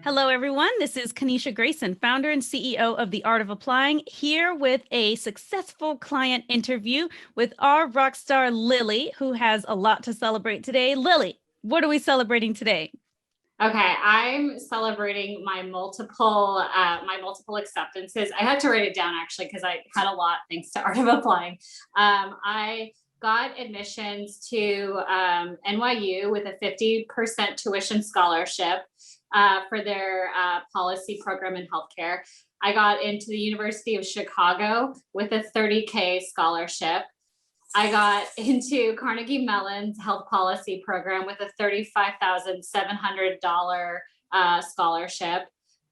Hello, everyone. This is Kanisha Grayson, founder and CEO of The Art of Applying, here with a successful client interview with our rock star Lily, who has a lot to celebrate today. Lily, what are we celebrating today? Okay, I'm celebrating my multiple acceptances. I had to write it down actually because I had a lot thanks to Art of Applying. I got admissions to NYU with a 50% tuition scholarship for their policy program in healthcare. I got into the University of Chicago with a 30K scholarship. I got into Carnegie Mellon's health policy program with a $35,700 scholarship.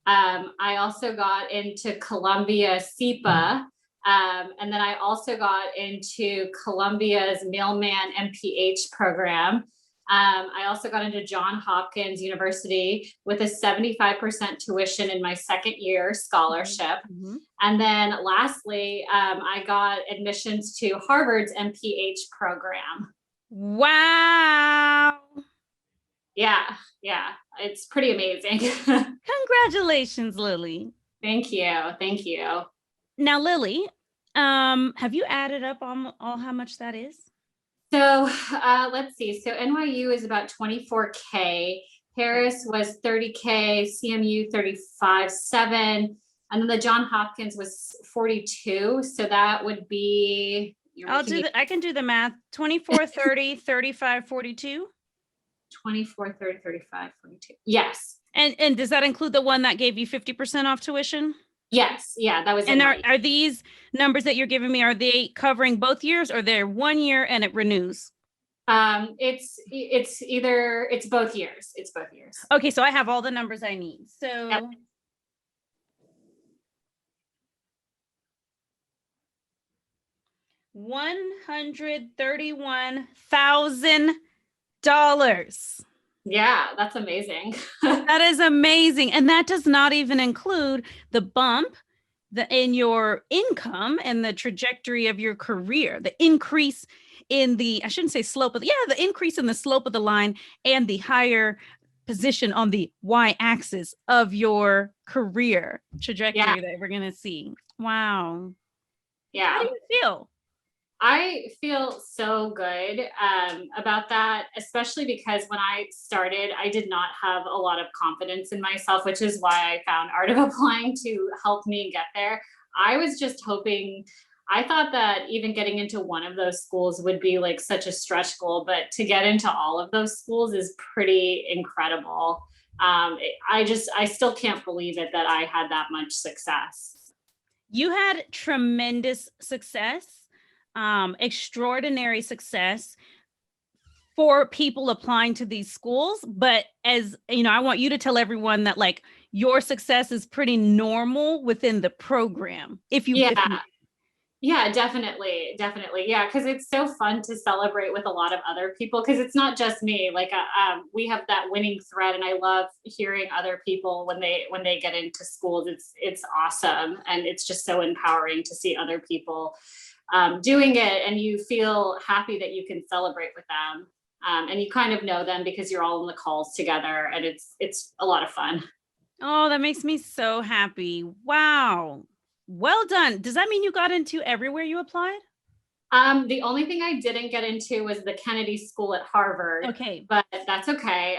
I also got into Columbia SEPA. And then I also got into Columbia's Mailman MPH program. I also got into Johns Hopkins University with a 75% tuition in my second year scholarship. Mm-hmm. And then lastly, I got admissions to Harvard's MPH program. Wow. Yeah, it's pretty amazing. Congratulations, Lily. Thank you. Thank you. Now, Lily, have you added up all how much that is? So let's see. So NYU is about 24K. Harris was 30K, CMU 35.7, and then the Johns Hopkins was 42. So that would be. I can do the math. 24, 30, 35, 42. 24, 30, 35, 42. Yes. And does that include the one that gave you 50% off tuition? Yes. Yeah, that was. And are these numbers that you're giving me, are they covering both years, or they're 1 year and it renews? It's both years. It's both years. Okay, so I have all the numbers I need. So yep. $131,000. Yeah, that's amazing. That is amazing. And that does not even include the bump in your income and the trajectory of your career, the increase in the, I shouldn't say slope, but the increase in the slope of the line and the higher position on the y-axis of your career trajectory that we're going to see. Wow. Yeah. How do you feel? I feel so good about that, especially because when I started, I did not have a lot of confidence in myself, which is why I found Art of Applying to help me get there. I was just hoping, I thought that even getting into one of those schools would be like such a stretch goal, but to get into all of those schools is pretty incredible. I still can't believe it that I had that much success. You had tremendous success. Extraordinary success for people applying to these schools. But as you know, I want you to tell everyone that like your success is pretty normal within the program. Yeah, definitely. Yeah, because it's so fun to celebrate with a lot of other people, because it's not just me. Like we have that winning thread, and I love hearing other people when they get into schools. It's awesome, and it's just so empowering to see other people doing it, and you feel happy that you can celebrate with them, and you kind of know them because you're all in the calls together, and it's a lot of fun. Oh, that makes me so happy. Wow. Well done. Does that mean you got into everywhere you applied? The only thing I didn't get into was the Kennedy School at Harvard. Okay. But that's okay.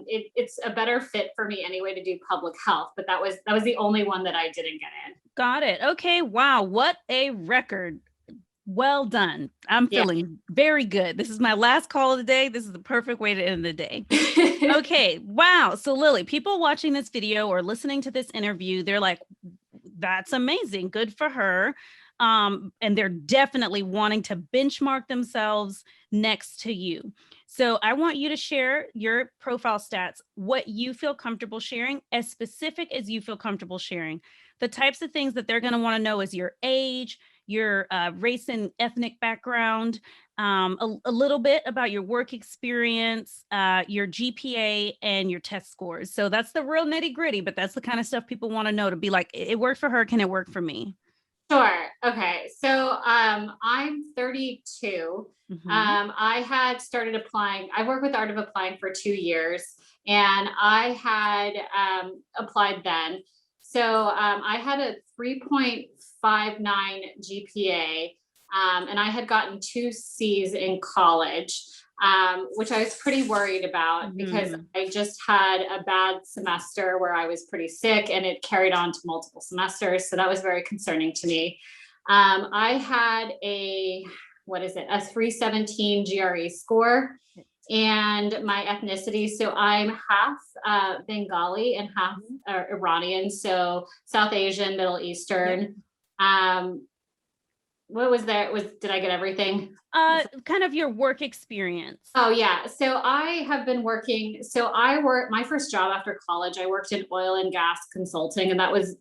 It's a better fit for me anyway to do public health, but that was the only one that I didn't get in. Got it. Okay. Wow. What a record. Well done. I'm feeling very good. This is my last call of the day. This is the perfect way to end the day. Okay. Wow. So Lily, people watching this video or listening to this interview, they're like, that's amazing. Good for her. And they're definitely wanting to benchmark themselves next to you. So I want you to share your profile stats, what you feel comfortable sharing, as specific as you feel comfortable sharing. The types of things that they're going to want to know is your age, your race and ethnic background, a little bit about your work experience, your GPA, and your test scores. So that's the real nitty gritty, but that's the kind of stuff people want to know, to be like, it worked for her. Can it work for me? Sure. Okay. So I'm 32. I had started applying. I worked with Art of Applying for 2 years, and I had applied then. So I had a 3.59 GPA, and I had gotten 2 C's in college, which I was pretty worried about because I just had a bad semester where I was pretty sick, and it carried on to multiple semesters. So that was very concerning to me. I had a 317 GRE score, and my ethnicity. So I'm half Bengali and half Iranian, so South Asian, Middle Eastern. What was there? Did I get everything? Kind of your work experience. Oh yeah. So I have been working. So my first job after college, I worked in oil and gas consulting, and that was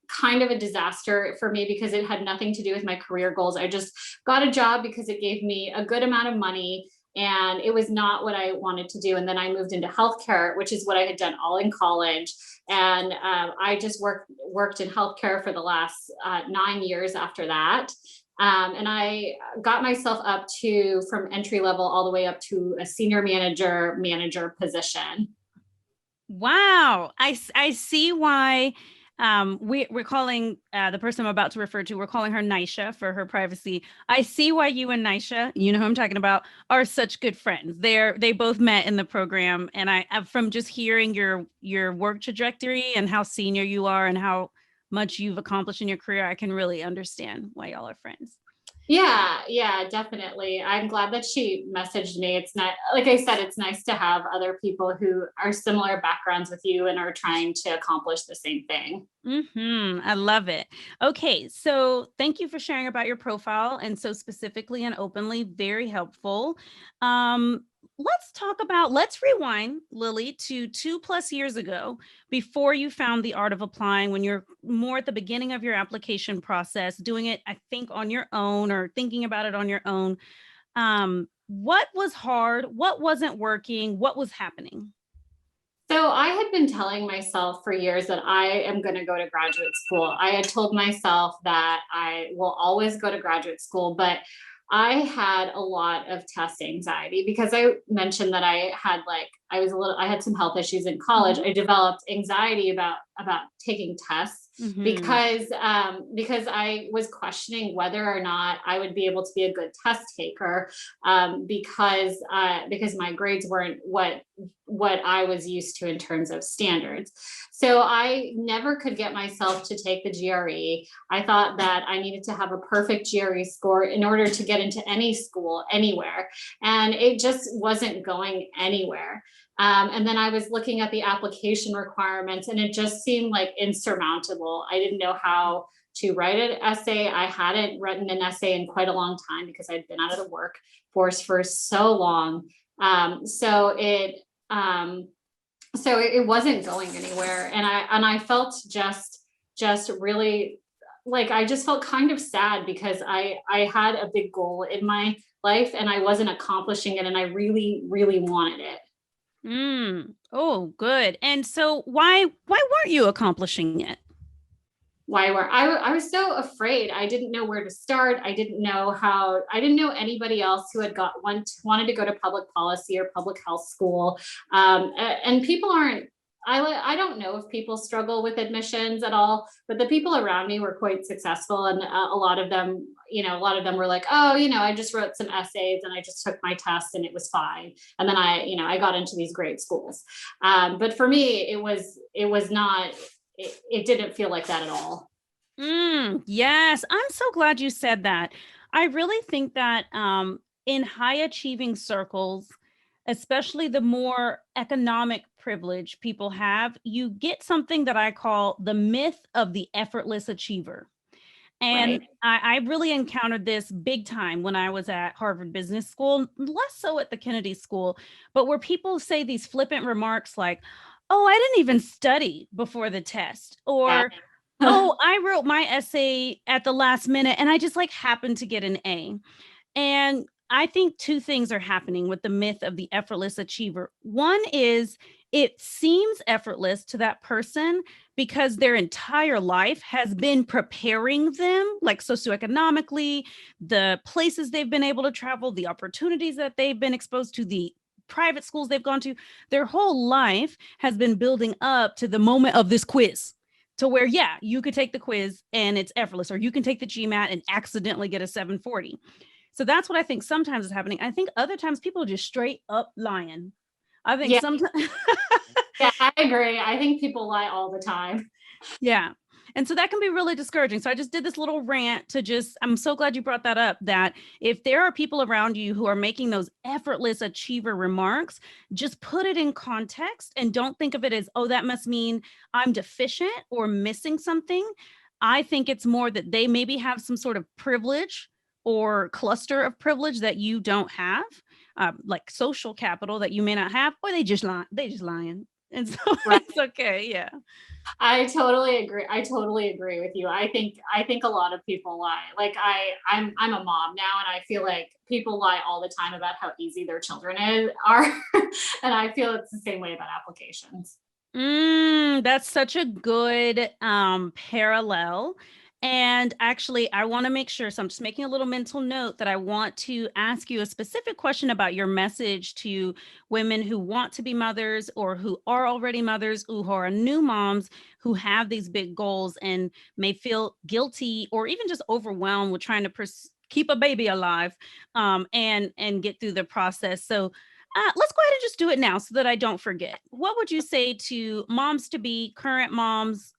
kind of a disaster for me because it had nothing to do with my career goals. I just got a job because it gave me a good amount of money, and it was not what I wanted to do. And then I moved into healthcare, which is what I had done all in college. And I just worked in healthcare for the last 9 years after that. And I got myself up from entry level all the way up to a senior manager position. Wow. I see why we're calling the person I'm about to refer to, we're calling her Nisha for her privacy. I see why you and Nisha, you know who I'm talking about, are such good friends. They both met in the program, and from just hearing your work trajectory and how senior you are and how much you've accomplished in your career, I can really understand why y'all are friends. Yeah, definitely. I'm glad that she messaged me. It's not, like I said, it's nice to have other people who are similar backgrounds with you and are trying to accomplish the same thing. I love it. Okay, so thank you for sharing about your profile, and so specifically and openly, very helpful. Let's rewind, Lily, to 2+ years ago, before you found the art of applying, when you're more at the beginning of your application process, doing it, I think, on your own or thinking about it on your own. What was hard? What wasn't working? What was happening? So I had been telling myself for years that I am going to go to graduate school. I had told myself that I will always go to graduate school, but I had a lot of test anxiety because I mentioned that I had some health issues in college. I developed anxiety about taking tests because I was questioning whether or not I would be able to be a good test taker, because my grades weren't what I was used to in terms of standards. So I never could get myself to take the GRE. I thought that I needed to have a perfect GRE score in order to get into any school anywhere, and it just wasn't going anywhere. And then I was looking at the application requirements, and it just seemed like insurmountable. I didn't know how to write an essay. I hadn't written an essay in quite a long time because I'd been out of the workforce for so long. So it wasn't going anywhere, and I felt just really, like, I just felt kind of sad because I had a big goal in my life and I wasn't accomplishing it, and I really, really wanted it. Oh, good. And so why weren't you accomplishing it? I was so afraid. I didn't know where to start. I didn't know anybody else who had wanted to go to public policy or public health school. And people aren't, I don't know if people struggle with admissions at all, but the people around me were quite successful. And a lot of them were like, oh, I just wrote some essays and I just took my test and it was fine. And then I got into these great schools. But for me, it didn't feel like that at all. Yes, I'm so glad you said that. I really think that in high achieving circles, especially the more economic privilege people have, you get something that I call the myth of the effortless achiever. And Right. I really encountered this big time when I was at Harvard Business School, less so at the Kennedy School, but where people say these flippant remarks like, oh, I didn't even study before the test, or oh, I wrote my essay at the last minute and I just happened to get an A. And I think two things are happening with the myth of the effortless achiever. One is it seems effortless to that person because their entire life has been preparing them, socioeconomically, the places they've been able to travel, the opportunities that they've been exposed to, the private schools they've gone to, their whole life has been building up to the moment of this quiz, to where, yeah, you could take the quiz and it's effortless, or you can take the GMAT and accidentally get a 740. So that's what I think sometimes is happening. I think other times people are just straight up lying. I think Yeah. sometimes. Yeah, I agree. I think people lie all the time. Yeah. And so that can be really discouraging. So I just did this little rant to just, I'm so glad you brought that up, that if there are people around you who are making those effortless achiever remarks, just put it in context and don't think of it as, oh, that must mean I'm deficient or missing something. I think it's more that they maybe have some sort of privilege or cluster of privilege that you don't have, like social capital that you may not have, or they just lying. And so Right. it's okay. Yeah. I totally agree. I totally agree with you. I think a lot of people lie. Like I'm a mom now, and I feel like people lie all the time about how easy their children are. And I feel it's the same way about applications. That's such a good parallel. And actually, I want to make sure, so I'm just making a little mental note that I want to ask you a specific question about your message to women who want to be mothers, or who are already mothers, who are new moms, who have these big goals and may feel guilty or even just overwhelmed with trying to keep a baby alive, and get through the process. So let's go ahead and just do it now so that I don't forget. What would you say to moms to be, current moms,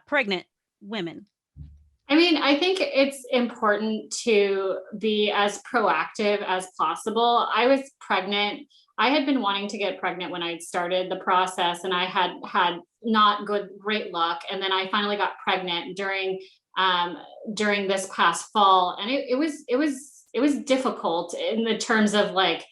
pregnant women? I mean, I think it's important to be as proactive as possible. I was pregnant. I had been wanting to get pregnant when I started the process, and I had not great luck. And then I finally got pregnant during this past fall, and it was difficult in the terms of like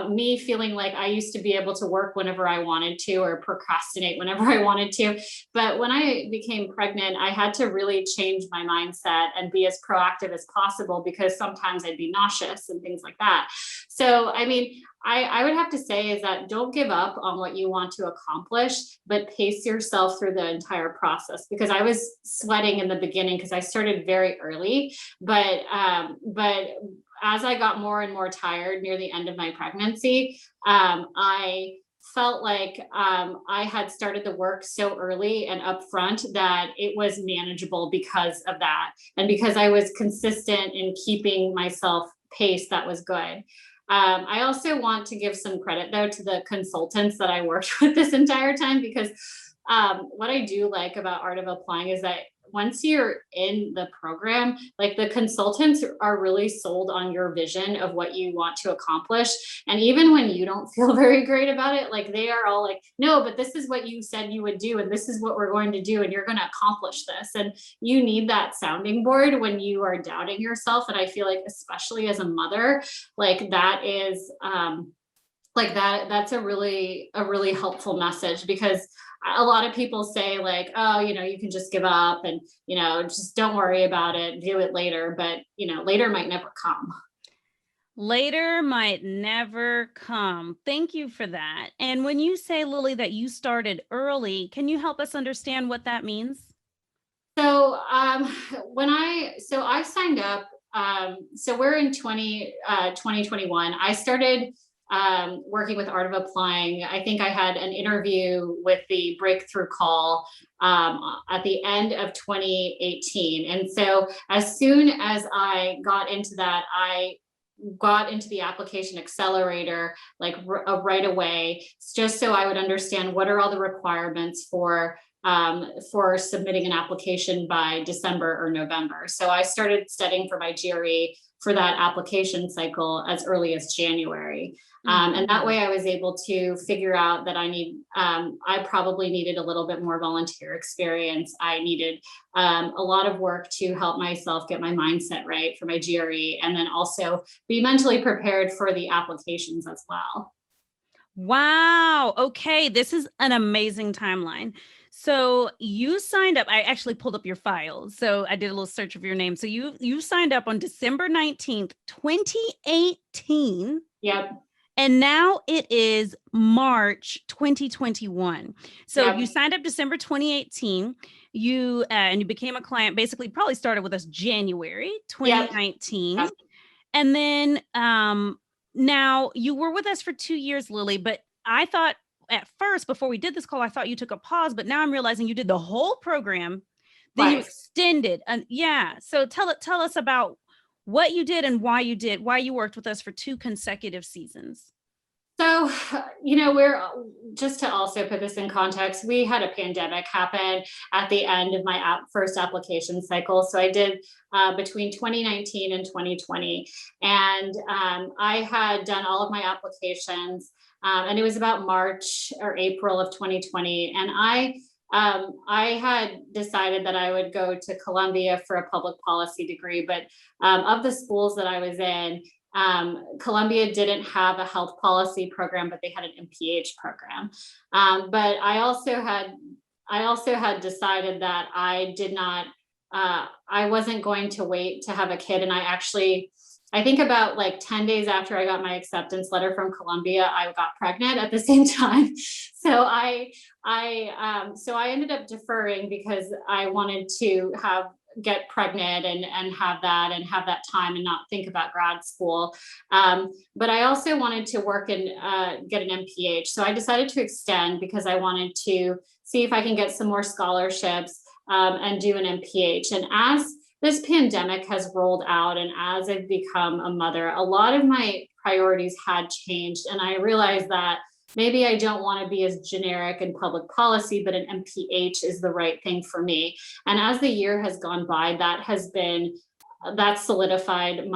me feeling like I used to be able to work whenever I wanted to or procrastinate whenever I wanted to. But when I became pregnant, I had to really change my mindset and be as proactive as possible, because sometimes I'd be nauseous and things like that. So, I mean, I would have to say is that don't give up on what you want to accomplish, but pace yourself through the entire process, because I was sweating in the beginning because I started very early, but as I got more and more tired near the end of my pregnancy, I felt like I had started the work so early and upfront that it was manageable because of that. And because I was consistent in keeping myself paced, that was good. I also want to give some credit though to the consultants that I worked with this entire time, because what I do like about Art of Applying is that once you're in the program, like the consultants are really sold on your vision of what you want to accomplish. And even when you don't feel very great about it, like they are all like, no, but this is what you said you would do. And this is what we're going to do. And you're going to accomplish this. And you need that sounding board when you are doubting yourself. And I feel like, especially as a mother, like that is, like that's a really helpful message, because a lot of people say like, oh, you can just give up and, just don't worry about it, do it later. But, later might never come. Later might never come. Thank you for that. And when you say, Lily, that you started early, can you help us understand what that means? So so I signed up, so we're in 2021. I started working with Art of Applying. I think I had an interview with the breakthrough call at the end of 2018. And so as soon as I got into that, I got into the application accelerator like right away, just so I would understand what are all the requirements for submitting an application by December or November. So I started studying for my GRE for that application cycle as early as January. And that way I was able to figure out that I probably needed a little bit more volunteer experience. I needed a lot of work to help myself get my mindset right for my GRE, and then also be mentally prepared for the applications as well. Wow. Okay. This is an amazing timeline. So you signed up. I actually pulled up your files. So I did a little search of your name. So you signed up on December 19th, 2018. Yep. And now it is March 2021. So Yep. You signed up December 2018. And you became a client, basically probably started with us January 2019. Yep. And then Now, you were with us for 2 years, Lily, but I thought at first, before we did this call, I thought you took a pause, but now I'm realizing you did the whole program, then you Right. extended. And yeah, so tell us about what you did and why you worked with us for 2 consecutive seasons. So, we're just to also put this in context, we had a pandemic happen at the end of my first application cycle. So I did between 2019 and 2020. And I had done all of my applications, and it was about March or April of 2020. And I had decided that I would go to Columbia for a public policy degree, but of the schools that I was in, Columbia didn't have a health policy program, but they had an MPH program. But I also had decided that I wasn't going to wait to have a kid. And I think about like 10 days after I got my acceptance letter from Columbia, I got pregnant at the same time. So I ended up deferring because I wanted to get pregnant and have that time and not think about grad school. But I also wanted to work and get an MPH. So I decided to extend because I wanted to see if I can get some more scholarships and do an MPH. And as this pandemic has rolled out and as I've become a mother, a lot of my priorities had changed. And I realized that maybe I don't want to be as generic in public policy, but an MPH is the right thing for me. And as the year has gone by, that solidified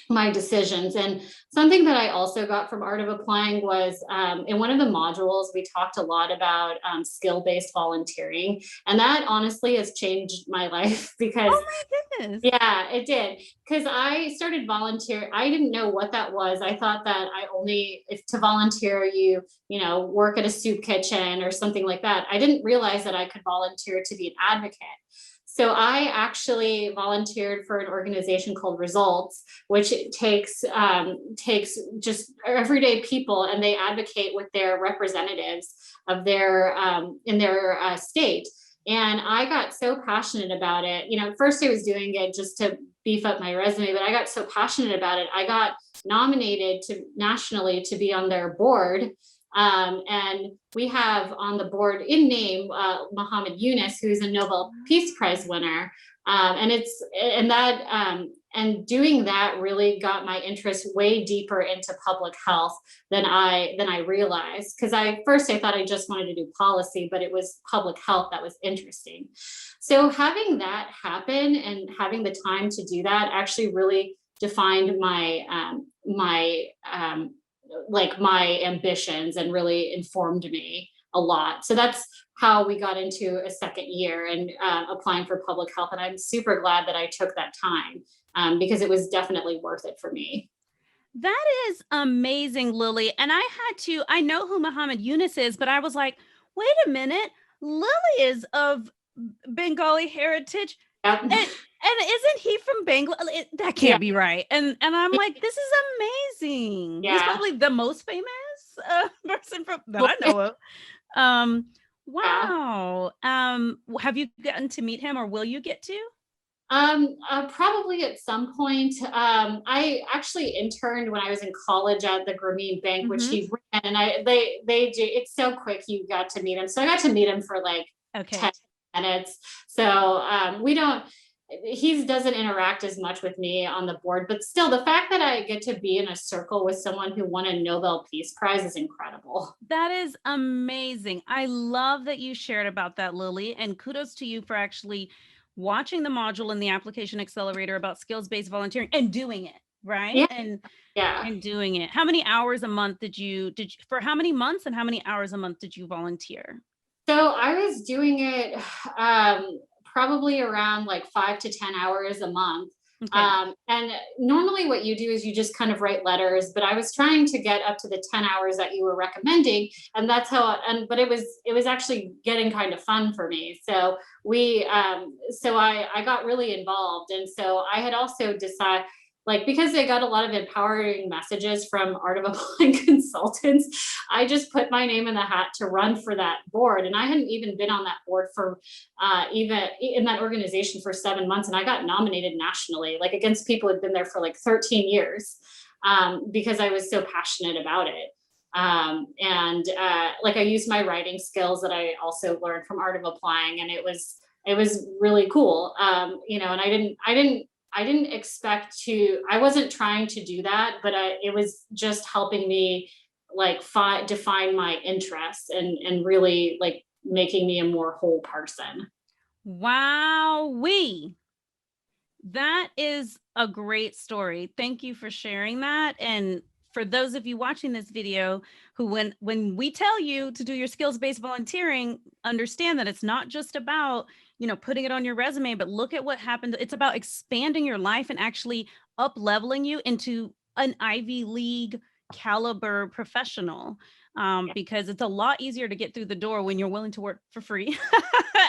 my decisions. And something that I also got from Art of Applying was in one of the modules, we talked a lot about skill-based volunteering. And that honestly has changed my life because Oh my goodness. yeah, it did. Because I started volunteer. I didn't know what that was. I thought that if to volunteer, work at a soup kitchen or something like that. I didn't realize that I could volunteer to be an advocate. So I actually volunteered for an organization called Results, which takes just everyday people and they advocate with their representatives of their in their state. And I got so passionate about it. First I was doing it just to beef up my resume, but I got so passionate about it. I got nominated nationally to be on their board. And we have on the board in name Muhammad Yunus, who's a Nobel Peace Prize winner. And doing that really got my interest way deeper into public health than I realized. Because I thought I just wanted to do policy, but it was public health that was interesting. So having that happen and having the time to do that actually really defined my ambitions and really informed me a lot. So that's how we got into a second year and applying for public health. And I'm super glad that I took that time because it was definitely worth it for me. That is amazing, Lily. And I know who Muhammad Yunus is, but I was like, wait a minute, Lily is of Bengali heritage. Yep. And isn't he from Bangladesh? That can't be right. And I'm like, this is amazing. Yeah. He's probably the most famous person that I know of. Wow. Have you gotten to meet him or will you get to? Probably at some point. I actually interned when I was in college at the Grameen Bank, which he ran, and they do. It's so quick. You got to meet him. So I got to meet him for like 10 minutes. So he doesn't interact as much with me on the board, but still the fact that I get to be in a circle with someone who won a Nobel Peace Prize is incredible. That is amazing. I love that you shared about that, Lily, and kudos to you for actually watching the module in the application accelerator about skills-based volunteering and doing it, right? Yeah. And doing it. How many hours a month did you for how many months and how many hours a month did you volunteer? So I was doing it probably around like 5 to 10 hours a month. Okay. And normally what you do is you just kind of write letters, but I was trying to get up to the 10 hours that you were recommending. And that's but it was actually getting kind of fun for me. So I got really involved. And so I had also decided, because I got a lot of empowering messages from Art of Applying consultants, I just put my name in the hat to run for that board. And I hadn't even been on that board for even in that organization for 7 months. And I got nominated nationally, against people who'd been there for 13 years. because I was so passionate about it. Like I used my writing skills that I also learned from Art of Applying, and it was really cool. And I didn't expect to. I wasn't trying to do that, but it was just helping me like define my interests and really like making me a more whole person. Wow, that is a great story. Thank you for sharing that. And for those of you watching this video who, when we tell you to do your skills-based volunteering, understand that it's not just about, putting it on your resume, but look at what happened. It's about expanding your life and actually up leveling you into an Ivy League caliber professional. Because it's a lot easier to get through the door when you're willing to work for free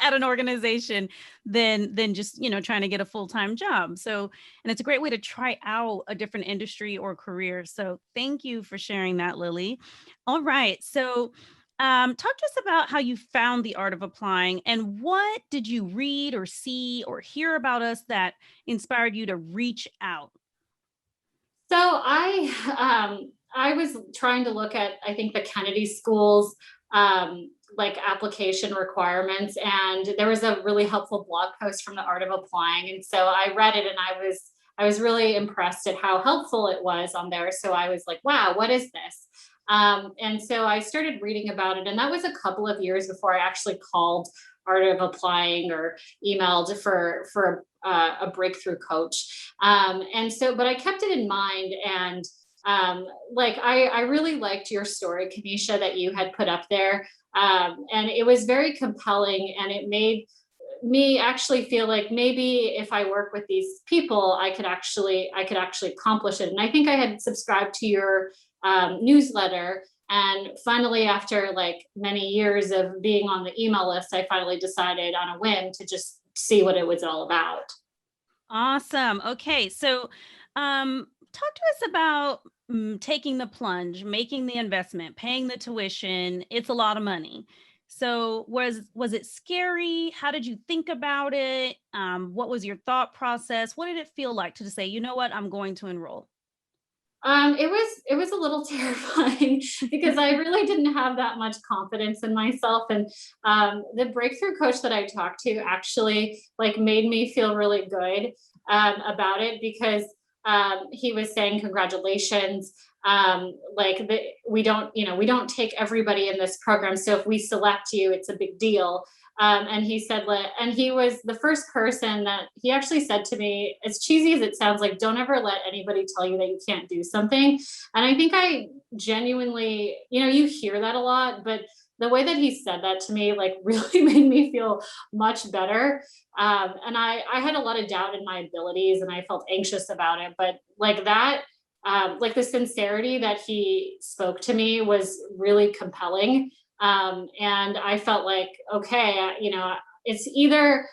at an organization than just, trying to get a full-time job. So, and it's a great way to try out a different industry or career. So thank you for sharing that, Lily. All right. So talk to us about how you found the Art of Applying, and what did you read or see or hear about us that inspired you to reach out? So I was trying to look at, I think, the Kennedy schools, like application requirements, and there was a really helpful blog post from the Art of Applying, and so I read it, and I was really impressed at how helpful it was on there. So I was like, wow, what is this? And so I started reading about it, and that was a couple of years before I actually called Art of Applying or emailed for a breakthrough coach. But I kept it in mind, and like I really liked your story, Kanisha, that you had put up there, and it was very compelling, and it made me actually feel like maybe if I work with these people, I could actually accomplish it. And I think I had subscribed to your newsletter. And finally, after like many years of being on the email list, I finally decided on a whim to just see what it was all about. Awesome. Okay. So talk to us about taking the plunge, making the investment, paying the tuition. It's a lot of money. So was it scary? How did you think about it? What was your thought process? What did it feel like to just say, you know what, I'm going to enroll? It was a little terrifying because I really didn't have that much confidence in myself. And the breakthrough coach that I talked to actually like made me feel really good about it, because he was saying, congratulations. We don't take everybody in this program. So if we select you, it's a big deal. And he said, and he was the first person that he actually said to me, as cheesy as it sounds, like, don't ever let anybody tell you that you can't do something. And I think I genuinely, you hear that a lot, but the way that he said that to me, like, really made me feel much better. And I had a lot of doubt in my abilities, and I felt anxious about it. But like that, like the sincerity that he spoke to me was really compelling. And I felt like, okay, it's either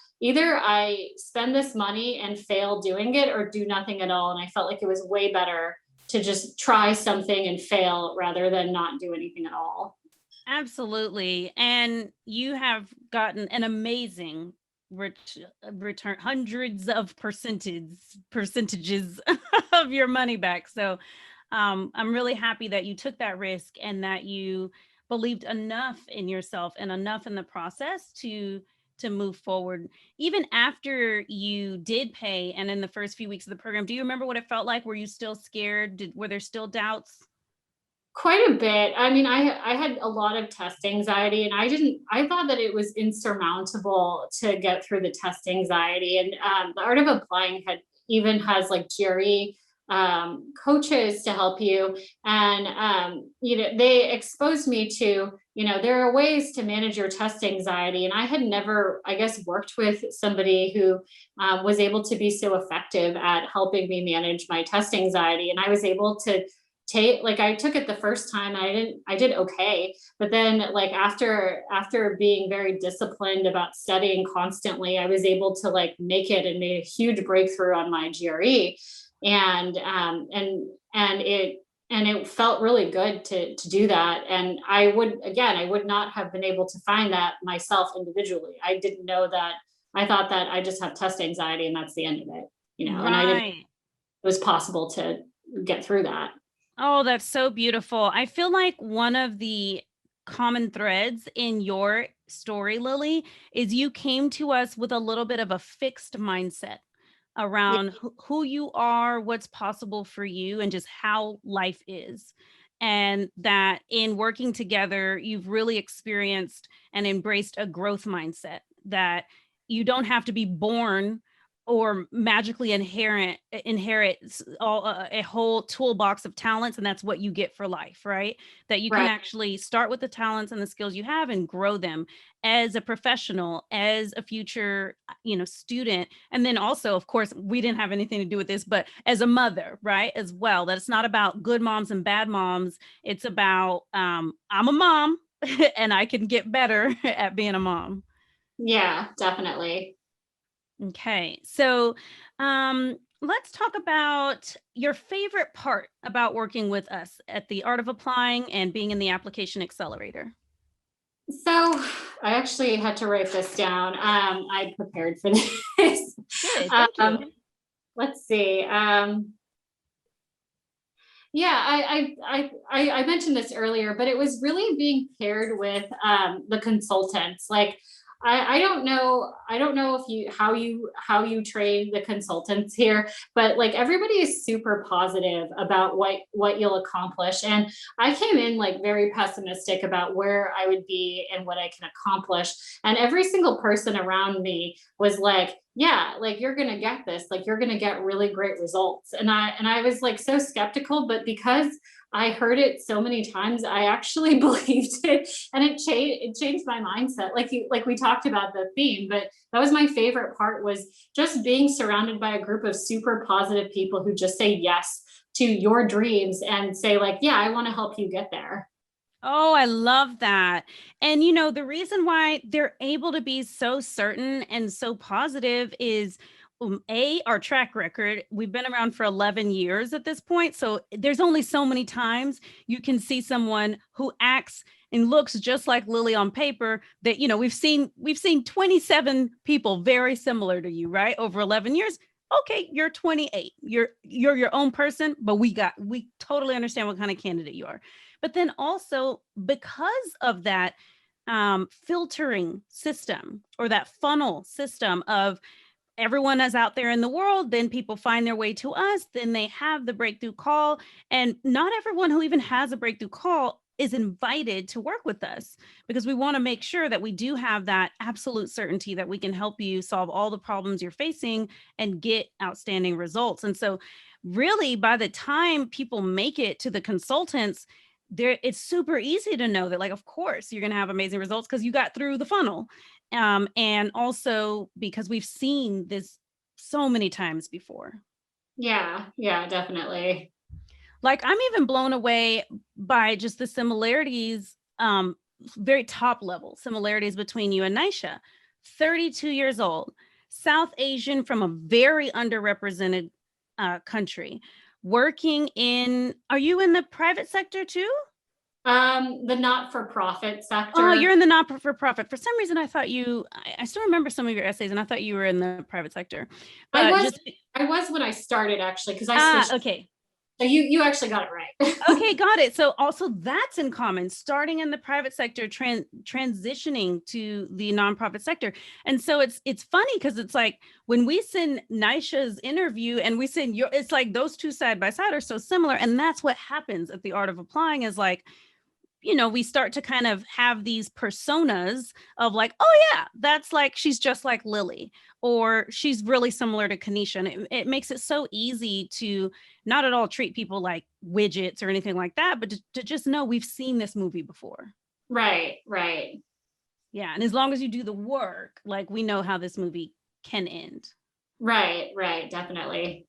I spend this money and fail doing it, or do nothing at all. And I felt like it was way better to just try something and fail rather than not do anything at all. Absolutely. And you have gotten an amazing return, hundreds of percentages of your money back. So I'm really happy that you took that risk and that you believed enough in yourself and enough in the process to move forward. Even after you did pay and in the first few weeks of the program, do you remember what it felt like? Were you still scared? Were there still doubts? Quite a bit. I mean, I had a lot of test anxiety, and I thought that it was insurmountable to get through the test anxiety. And the Art of Applying has like GRE coaches to help you. And, they exposed me to, there are ways to manage your test anxiety. And I had never, I guess, worked with somebody who was able to be so effective at helping me manage my test anxiety. And I was able to I took it the first time, and I did okay. But then like after being very disciplined about studying constantly, I was able to like make it and made a huge breakthrough on my GRE. And it felt really good to do that. And I would not have been able to find that myself individually. I didn't know that. I thought that I just have test anxiety and that's the end of it, and I didn't, Right. it was possible to get through that. Oh, that's so beautiful. I feel like one of the common threads in your story, Lily, is you came to us with a little bit of a fixed mindset Yeah. around who you are, what's possible for you, and just how life is. And that in working together, you've really experienced and embraced a growth mindset that you don't have to be born or magically inherit a whole toolbox of talents, and that's what you get for life, right? That you can Right. actually start with the talents and the skills you have and grow them as a professional, as a future student, and then also, of course, we didn't have anything to do with this, but as a mother, right, as well. That it's not about good moms and bad moms. It's about I'm a mom and I can get better at being a mom. Yeah, definitely. Okay. So let's talk about your favorite part about working with us at the Art of Applying and being in the Application Accelerator. So I actually had to write this down. I prepared for this. Good. Thank you. Let's see. Yeah, I mentioned this earlier, but it was really being paired with the consultants. Like I don't know if you train the consultants here, but like everybody is super positive about what you'll accomplish. And I came in like very pessimistic about where I would be and what I can accomplish. And every single person around me was like, yeah, like you're gonna get this, like you're gonna get really great results. And I was like so skeptical, but because I heard it so many times, I actually believed it, and it changed my mindset. Like we talked about the theme, but that was my favorite part, was just being surrounded by a group of super positive people who just say yes to your dreams and say like, yeah, I want to help you get there. Oh, I love that. And the reason why they're able to be so certain and so positive is our track record. We've been around for 11 years at this point. So there's only so many times you can see someone who acts and looks just like Lily on paper that, we've seen 27 people very similar to you, right? Over 11 years. Okay, you're 28. You're your own person, but we totally understand what kind of candidate you are. But then also, because of that filtering system or that funnel system of everyone is out there in the world, then people find their way to us, then they have the breakthrough call. And not everyone who even has a breakthrough call is invited to work with us, because we want to make sure that we do have that absolute certainty that we can help you solve all the problems you're facing and get outstanding results. And so really, by the time people make it to the consultants, it's super easy to know that, like, of course you're going to have amazing results because you got through the funnel. And also because we've seen this so many times before. Yeah, definitely. Like, I'm even blown away by just the similarities, very top level similarities between you and Nisha. 32 years old, South Asian from a very underrepresented country, working in, are you in the private sector too? The not-for-profit Oh, sector. you're in the not-for-profit. For some reason, I still remember some of your essays, and I thought you were in the private sector. I But was just I was when I started actually, because I switched. okay. So you actually got it right. Okay, got it. So also that's in common, starting in the private sector, transitioning to the nonprofit sector. And so it's funny because it's like when we send Nisha's interview and we send your, it's like those two side by side are so similar. And that's what happens at the Art of Applying, is like, we start to kind of have these personas of like, oh yeah, that's like, she's just like Lily, or she's really similar to Kanisha. And it makes it so easy to not at all treat people like widgets or anything like that, but to just know we've seen this movie before. Right. Yeah. And as long as you do the work, like, we know how this movie can end. Right, definitely.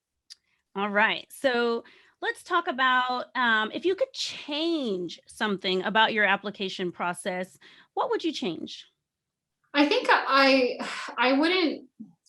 All right. So let's talk about if you could change something about your application process, what would you change? I think I wouldn't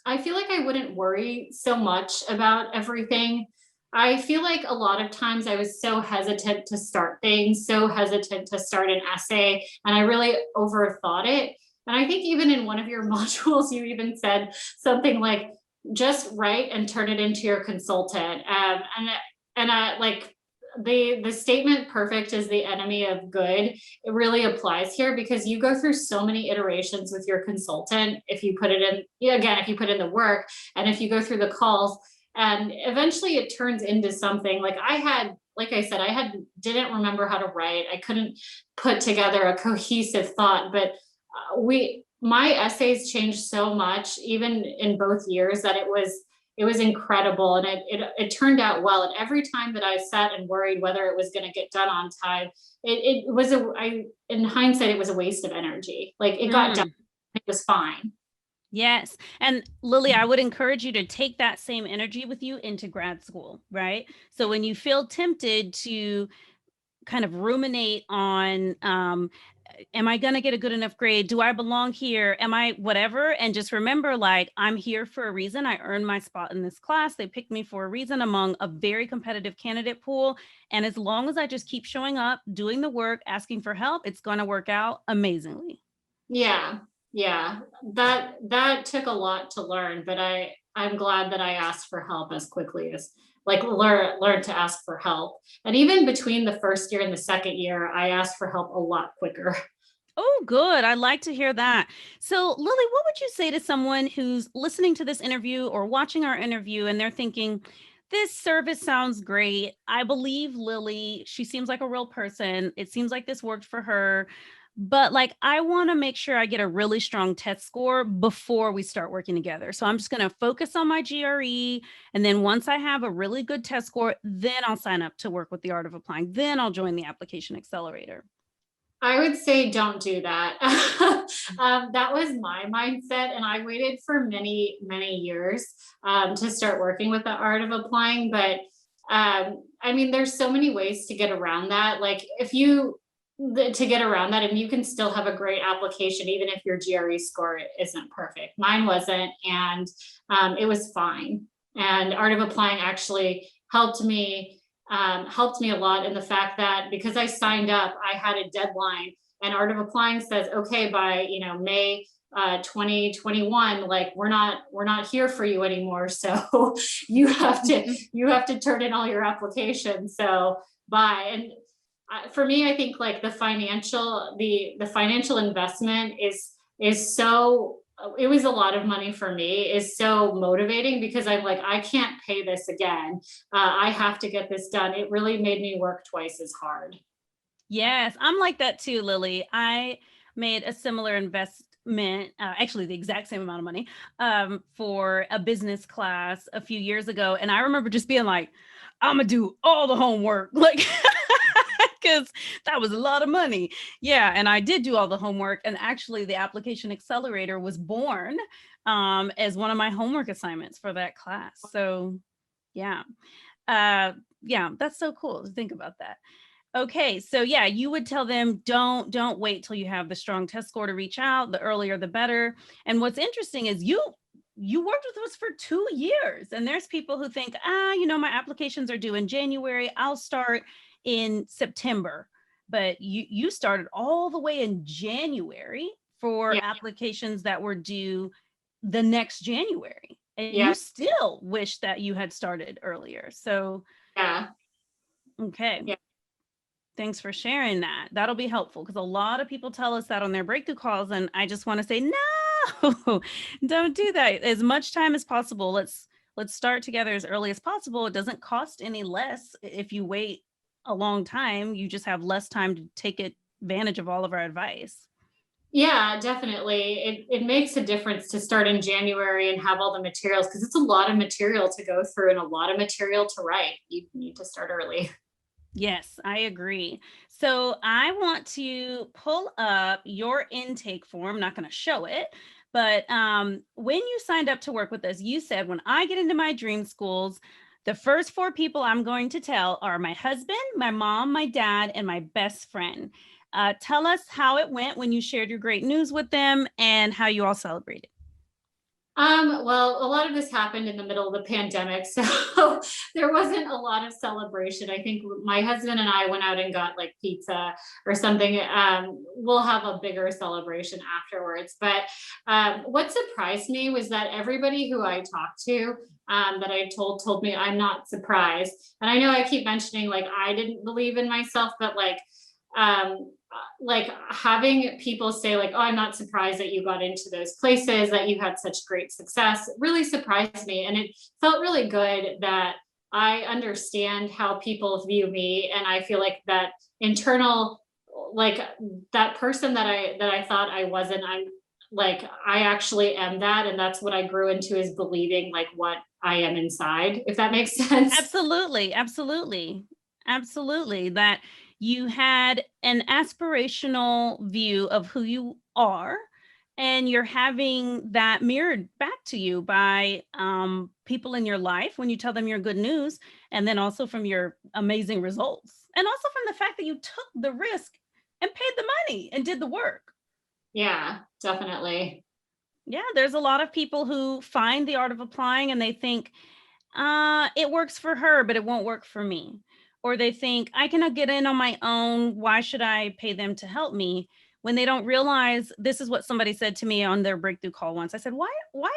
I feel like I wouldn't worry so much about everything. I feel like a lot of times I was so hesitant to start things, so hesitant to start an essay, and I really overthought it. And I think even in one of your modules, you even said something like, just write and turn it into your consultant. And and I like the statement perfect is the enemy of good. It really applies here because you go through so many iterations with your consultant if you put it in, yeah, again, if you put in the work and if you go through the calls, and eventually it turns into something. Like I had, like I said, I had didn't remember how to write. I couldn't put together a cohesive thought, but we my essays changed so much even in both years that it was incredible, and it turned out well. And every time that I sat and worried whether it was going to get done on time, it was in hindsight, it was a waste of energy. Like it got done. It was fine. Yes. And Lily, I would encourage you to take that same energy with you into grad school, right? So when you feel tempted to kind of ruminate on, am I going to get a good enough grade? Do I belong here? Am I whatever? And just remember, like, I'm here for a reason. I earned my spot in this class. They picked me for a reason among a very competitive candidate pool. And as long as I just keep showing up, doing the work, asking for help, it's going to work out amazingly. Yeah, yeah. That took a lot to learn, but I'm glad that I asked for help as quickly as, like, learn to ask for help. And even between the first year and the second year, I asked for help a lot quicker. Oh, good. I like to hear that. So, Lily, what would you say to someone who's listening to this interview or watching our interview and they're thinking, this service sounds great. I believe Lily. She seems like a real person. It seems like this worked for her. But like, I want to make sure I get a really strong test score before we start working together. So I'm just going to focus on my GRE. And then once I have a really good test score, then I'll sign up to work with the Art of Applying. Then I'll join the application accelerator. I would say don't do that. That was my mindset, and I waited for many, many years to start working with the art of applying. But I mean, there's so many ways to get around that. Like if you to get around that, and you can still have a great application even if your GRE score isn't perfect. Mine wasn't, and it was fine. And art of applying actually helped me a lot in the fact that because I signed up, I had a deadline, and Art of Applying says, okay, by May 2021, like we're not here for you anymore. So you have to turn in all your applications. So bye. And for me, I think like the financial investment is so, it was a lot of money for me, is so motivating because I'm like, I can't pay this again. I have to get this done. It really made me work twice as hard. Yes, I'm like that too, Lily. I made a similar investment, actually the exact same amount of money, for a business class a few years ago. And I remember just being like, I'm gonna do all the homework, like, because that was a lot of money. Yeah, and I did do all the homework. And actually, the application accelerator was born as one of my homework assignments for that class. So, yeah. Yeah, that's so cool to think about that. Okay, so yeah, you would tell them don't wait till you have the strong test score to reach out. The earlier the better. And what's interesting is you worked with us for 2 years, and there's people who think, my applications are due in January. I'll start in September. But you started all the way in January for Yeah. applications that were due the next January, and you Yeah. still wish that you had started earlier. So Yeah. okay. Yeah. Thanks for sharing that. That'll be helpful because a lot of people tell us that on their breakthrough calls. And I just want to say, no, don't do that. As much time as possible. Let's start together as early as possible. It doesn't cost any less if you wait a long time. You just have less time to take advantage of all of our advice. Yeah, definitely. It makes a difference to start in January and have all the materials because it's a lot of material to go through and a lot of material to write. You need to start early. Yes, I agree. So I want to pull up your intake form. I'm not going to show it, but when you signed up to work with us, you said, when I get into my dream schools, the first 4 people I'm going to tell are my husband, my mom, my dad, and my best friend. Tell us how it went when you shared your great news with them and how you all celebrated. Well, a lot of this happened in the middle of the pandemic, so there wasn't a lot of celebration. I think my husband and I went out and got like pizza or something. We'll have a bigger celebration afterwards. But what surprised me was that everybody who I talked to, that I told me I'm not surprised. And I know I keep mentioning like I didn't believe in myself, but like having people say like, oh, I'm not surprised that you got into those places, that you had such great success, really surprised me. And it felt really good that I understand how people view me. And I feel like that internal, like that person that I thought I wasn't, I'm like, I actually am that. And that's what I grew into, is believing like what I am inside, if that makes sense. Absolutely, absolutely, absolutely. That you had an aspirational view of who you are, and you're having that mirrored back to you by people in your life when you tell them your good news, and then also from your amazing results, and also from the fact that you took the risk and paid the money and did the work. Yeah, definitely. Yeah, there's a lot of people who find the art of applying and they think, it works for her, but it won't work for me. Or they think, I cannot get in on my own. Why should I pay them to help me? When they don't realize, this is what somebody said to me on their breakthrough call once. I said, why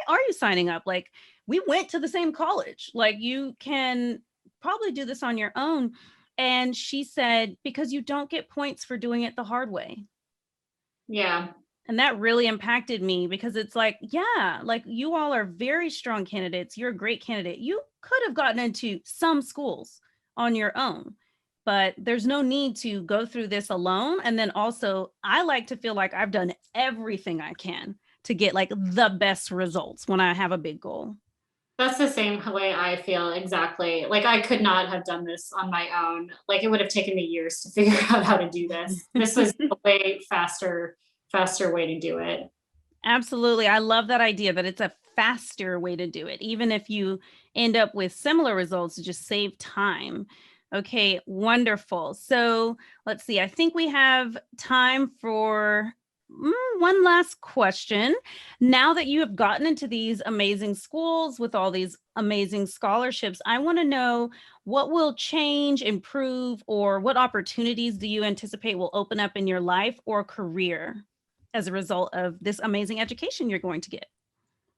are you signing up? Like, we went to the same college. Like, you can probably do this on your own. And she said, because you don't get points for doing it the hard way. Yeah. And that really impacted me, because it's like, yeah, like, you all are very strong candidates. You're a great candidate. You could have gotten into some schools on your own, but there's no need to go through this alone. And then also, I like to feel like I've done everything I can to get like the best results when I have a big goal. That's the same way I feel, exactly. Like I could not have done this on my own. Like it would have taken me years to figure out how to do this. This was a way faster way to do it. Absolutely. I love that idea that it's a faster way to do it. Even if you end up with similar results, just save time. Okay, wonderful. So let's see. I think we have time for one last question. Now that you have gotten into these amazing schools with all these amazing scholarships, I want to know, what will change, improve, or what opportunities do you anticipate will open up in your life or career as a result of this amazing education you're going to get?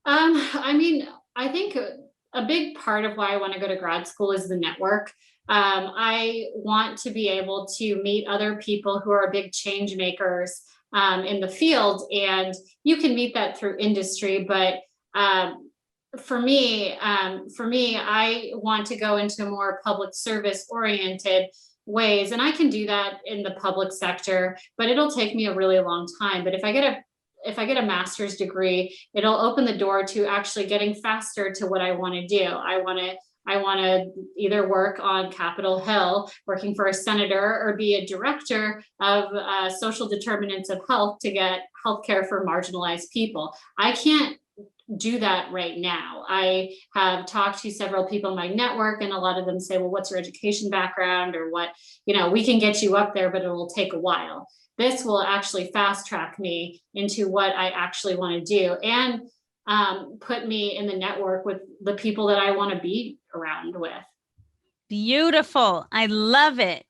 I mean, I think a big part of why I want to go to grad school is the network. I want to be able to meet other people who are big change makers in the field, and you can meet that through industry. But for me, I want to go into more public service oriented ways, and I can do that in the public sector, but it'll take me a really long time. But if I get a master's degree, it'll open the door to actually getting faster to what I want to do. I want to either work on Capitol Hill, working for a senator, or be a director of social determinants of health to get healthcare for marginalized people. I can't do that right now. I have talked to several people in my network, and a lot of them say, well, what's your education background, or what, we can get you up there, but it will take a while. This will actually fast track me into what I actually want to do, and put me in the network with the people that I want to be around with. Beautiful. I love it.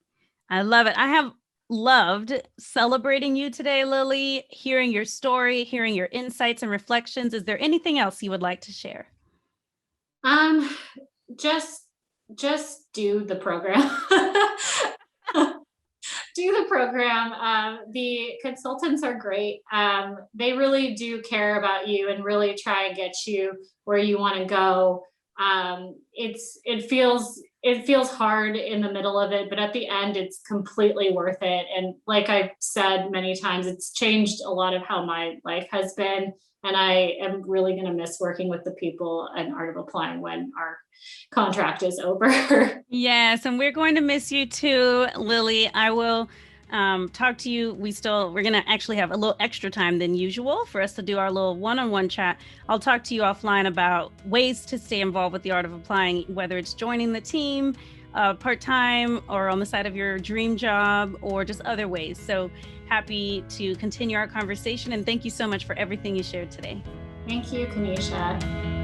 I love it. I have loved celebrating you today, Lily, hearing your story, hearing your insights and reflections. Is there anything else you would like to share? Um, just do the program. Do the program. The consultants are great. They really do care about you and really try and get you where you want to go. It feels hard in the middle of it, but at the end, it's completely worth it. And like I've said many times, it's changed a lot of how my life has been. And I am really going to miss working with the people in Art of Applying when our contract is over. Yes, and we're going to miss you too, Lily. I will talk to you. We're going to actually have a little extra time than usual for us to do our little one-on-one chat. I'll talk to you offline about ways to stay involved with the Art of Applying, whether it's joining the team part-time or on the side of your dream job, or just other ways. So happy to continue our conversation, and thank you so much for everything you shared today. Thank you, Kanisha.